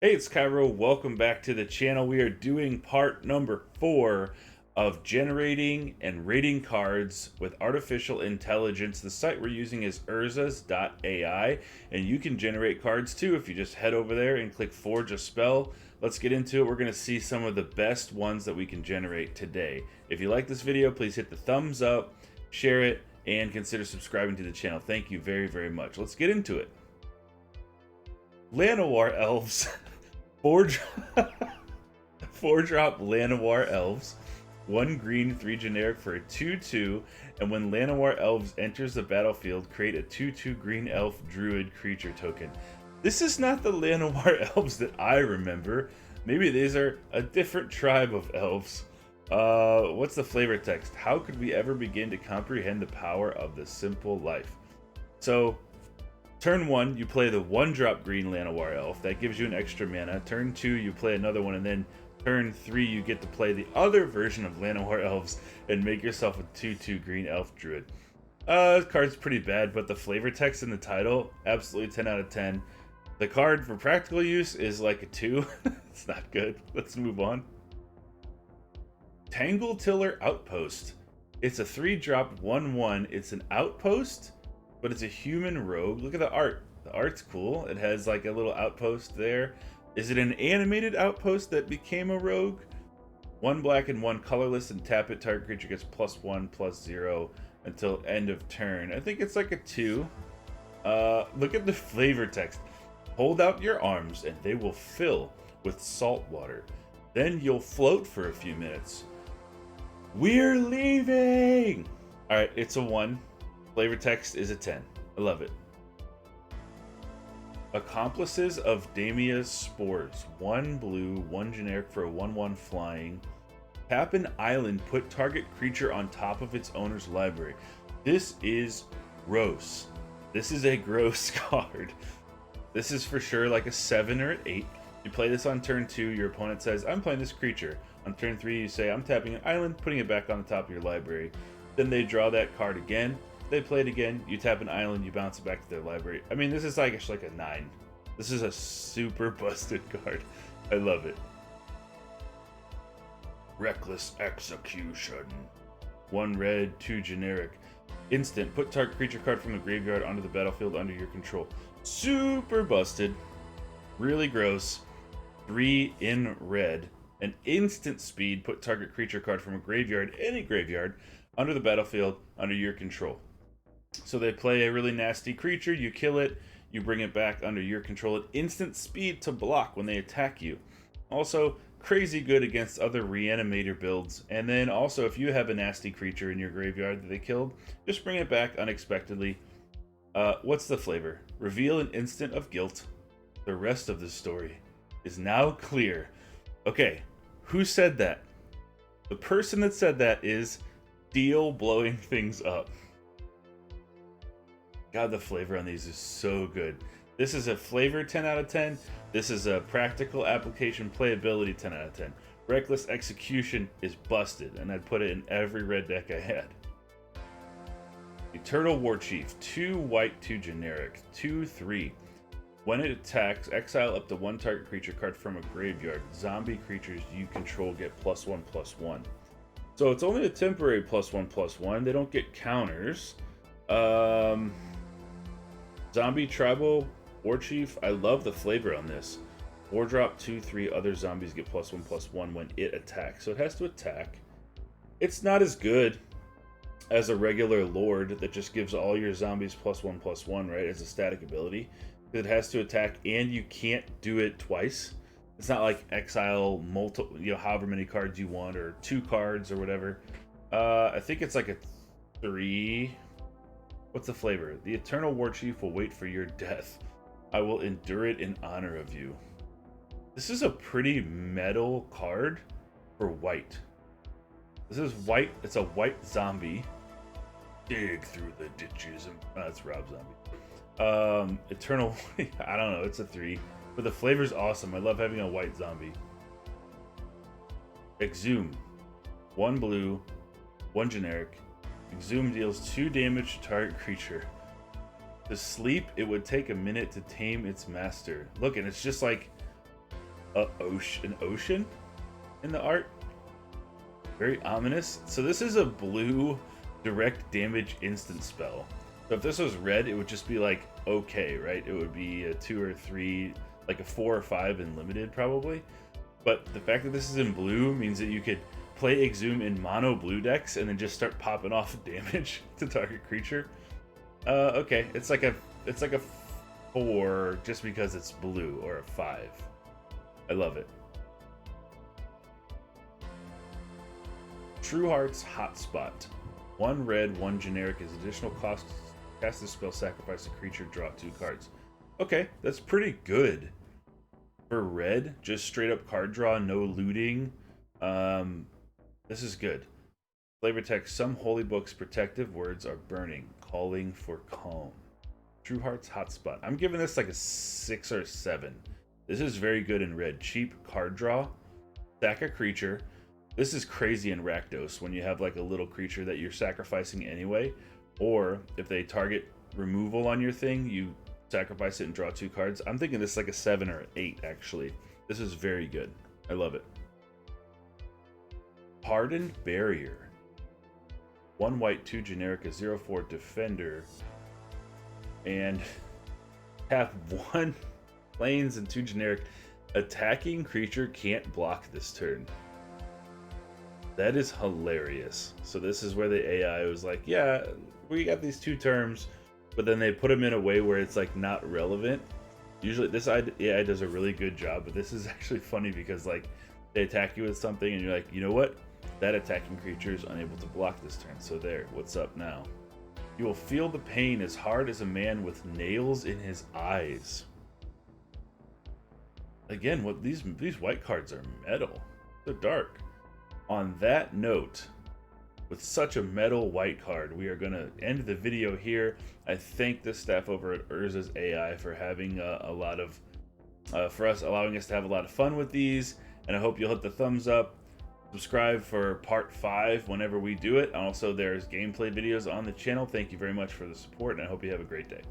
Hey, it's Kaero. Welcome back to the channel. We are doing part number 4 of generating and rating cards with artificial intelligence. The site we're using is urzas.ai, and you can generate cards too if you just head over there and click Forge a Spell. Let's get into it. We're going to see some of the best ones that we can generate today. If you like this video, please hit the thumbs up, share it, and consider subscribing to the channel. Thank you very, very much. Let's get into it. Lanawar Elves. Four drop Lanawar Elves, 1 green, 3 generic for a 2/2, and when Lanawar Elves enters the battlefield, create a 2/2 green elf druid creature token. This is not the Lanawar Elves that I remember. Maybe these are a different tribe of elves. What's the flavor text? How could we ever begin to comprehend the power of the simple life? So, turn 1, you play the 1-drop green Lanawar Elf. That gives you an extra mana. Turn 2, you play another one, and then turn 3, you get to play the other version of Lanawar Elves and make yourself a 2/2 green elf druid. This card's pretty bad, but the flavor text in the title, absolutely 10 out of 10. The card for practical use is like a 2. It's not good. Let's move on. Tangle Tiller Outpost. It's a 3-drop 1/1. It's an outpost, but it's a human rogue. Look at the art. The art's cool. It has like a little outpost there. Is it an animated outpost that became a rogue? 1 black and 1 colorless, and tap it. Target creature gets +1/+0 until end of turn. I think it's like a 2. Look at the flavor text. Hold out your arms and they will fill with salt water. Then you'll float for a few minutes. We're leaving! Alright, it's a 1. Flavor text is a 10. I love it. Accomplices of Damia's Spores. 1 blue, 1 generic for a 1/1 flying. Tap an island, put target creature on top of its owner's library. This is gross. This is a gross card. This is for sure like a 7 or an 8. You play this on turn 2, your opponent says, I'm playing this creature. On turn 3, you say, I'm tapping an island, putting it back on the top of your library. Then they draw that card again. They play it again, you tap an island, you bounce it back to their library. I mean, this is like a 9. This is a super busted card. I love it. Reckless Execution. 1 red, 2 generic. Instant, put target creature card from the graveyard onto the battlefield under your control. Super busted. Really gross. 3 in red. An instant speed, put target creature card from a graveyard, any graveyard, under the battlefield under your control. So they play a really nasty creature, you kill it, you bring it back under your control at instant speed to block when they attack you. Also, crazy good against other reanimator builds. And then also, if you have a nasty creature in your graveyard that they killed, just bring it back unexpectedly. What's the flavor? Reveal an instant of guilt. The rest of the story is now clear. Okay, who said that? The person that said that is Steel blowing things up. God, the flavor on these is so good. This is a flavor 10 out of 10. This is a practical application playability 10 out of 10. Reckless Execution is busted, and I'd put it in every red deck I had. Eternal Warchief, 2 white, 2 generic, 2/3. When it attacks, exile up to 1 target creature card from a graveyard. Zombie creatures you control get +1/+1. So it's only a temporary +1/+1. They don't get counters. Zombie Tribal Warchief. I love the flavor on this. 4-drop, 2/3. Other zombies get +1/+1 when it attacks. So it has to attack. It's not as good as a regular Lord that just gives all your zombies +1/+1, right? As a static ability. It has to attack, and you can't do it twice. It's not like exile multiple, however many cards you want, or 2 cards or whatever. I think it's like a 3. What's the flavor? The Eternal Warchief will wait for your death. I will endure it in honor of you. This is a pretty metal card for white. This is white. It's a white zombie. Dig through the ditches. That's Rob Zombie. Eternal. I don't know. It's a 3. But the flavor's awesome. I love having a white zombie. Exhume. 1 blue, 1 generic. Exhume deals 2 damage to target creature. To sleep, it would take a minute to tame its master. Look, and it's just like an ocean in the art. Very ominous. So this is a blue direct damage instant spell. So if this was red, it would just be like okay, right? It would be a 2 or 3, like a 4 or 5 in limited probably. But the fact that this is in blue means that you could play Exhume in mono blue decks and then just start popping off damage to target creature. Okay, it's like a 4 just because it's blue, or a 5. I love it. True Heart's Hotspot. 1 red, 1 generic is additional cost. Cast this spell, sacrifice a creature, draw 2 cards. Okay, that's pretty good. For red, just straight up card draw, no looting. This is good. Flavor text, some holy books' protective words are burning, calling for calm. True Heart's Hotspot. I'm giving this like a 6 or 7. This is very good in red. Cheap card draw, sack a creature. This is crazy in Rakdos when you have like a little creature that you're sacrificing anyway, or if they target removal on your thing, you sacrifice it and draw 2 cards. I'm thinking this is like a 7 or 8 actually. This is very good. I love it. Hardened Barrier. 1 white, 2 generic, a 0/4 defender, and have 1 planes and 2 generic. Attacking creature can't block this turn. That is hilarious. So this is where the AI was like, yeah, we got these 2 terms, but then they put them in a way where it's like not relevant. Usually this AI does a really good job, but this is actually funny because like they attack you with something and you're like, you know what? That attacking creature is unable to block this turn. So there, what's up now? You will feel the pain as hard as a man with nails in his eyes. Again, what these white cards are metal. They're dark. On that note, with such a metal white card, we are going to end the video here. I thank the staff over at Urza's AI for having allowing us to have a lot of fun with these, and I hope you'll hit the thumbs up. Subscribe for part 5 whenever we do it. Also, there's gameplay videos on the channel. Thank you very much for the support, and I hope you have a great day.